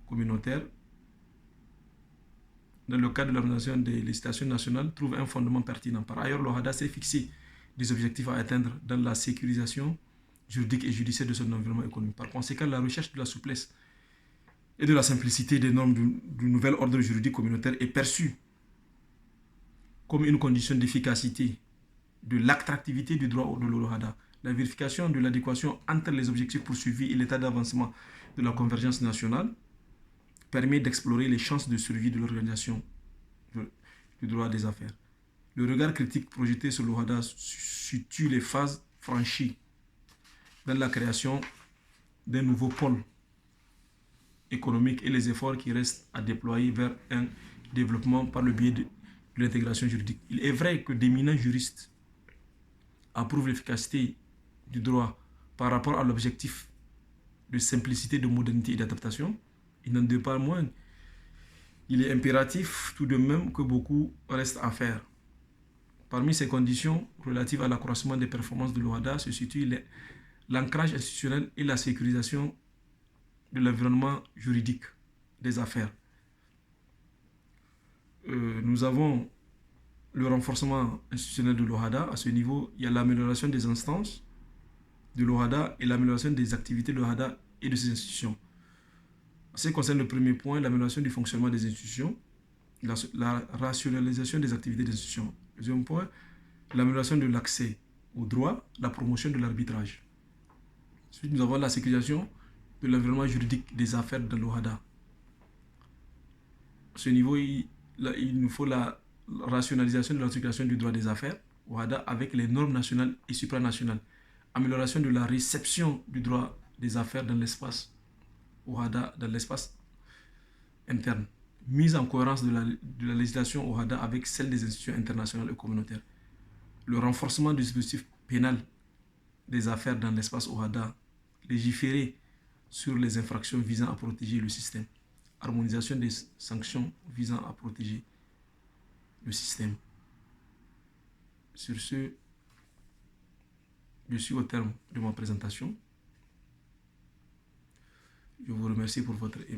communautaire dans le cadre de l'organisation des législations nationales trouve un fondement pertinent. Par ailleurs, l'OHADA s'est fixé des objectifs à atteindre dans la sécurisation juridique et judiciaire de son environnement économique. Par conséquent, la recherche de la souplesse et de la simplicité des normes du nouvel ordre juridique communautaire est perçue comme une condition d'efficacité de l'attractivité du droit de l'OHADA. La vérification de l'adéquation entre les objectifs poursuivis et l'état d'avancement de la convergence nationale permet d'explorer les chances de survie de l'organisation du droit des affaires. Le regard critique projeté sur l'OHADA situe les phases franchies dans la création d'un nouveau pôle économique et les efforts qui restent à déployer vers un développement par le biais de l'intégration juridique. Il est vrai que d'éminents juristes approuvent l'efficacité du droit par rapport à l'objectif de simplicité, de modernité et d'adaptation. Il n'en demeure pas moins. Il est impératif tout de même que beaucoup reste à faire. Parmi ces conditions relatives à l'accroissement des performances de l'OHADA se situe l'ancrage institutionnel et la sécurisation de l'environnement juridique des affaires. Nous avons le renforcement institutionnel de l'OHADA. À ce niveau, il y a l'amélioration des instances de l'OHADA et l'amélioration des activités de l'OHADA et de ses institutions. En ce qui concerne le premier point, l'amélioration du fonctionnement des institutions, la rationalisation des activités des institutions. Deuxième point, l'amélioration de l'accès au droit, la promotion de l'arbitrage. Ensuite, nous avons la sécurisation de l'environnement juridique des affaires de l'OHADA. À ce niveau, il nous faut la rationalisation de l'articulation du droit des affaires, OHADA, avec les normes nationales et supranationales. Amélioration de la réception du droit des affaires dans l'espace OHADA, dans l'espace interne. Mise en cohérence de la législation OHADA avec celle des institutions internationales et communautaires. Le renforcement du dispositif pénal des affaires dans l'espace OHADA, légiférer sur les infractions visant à protéger le système. Harmonisation des sanctions visant à protéger le système. Sur ce, je suis au terme de ma présentation. Je vous remercie pour votre écoute.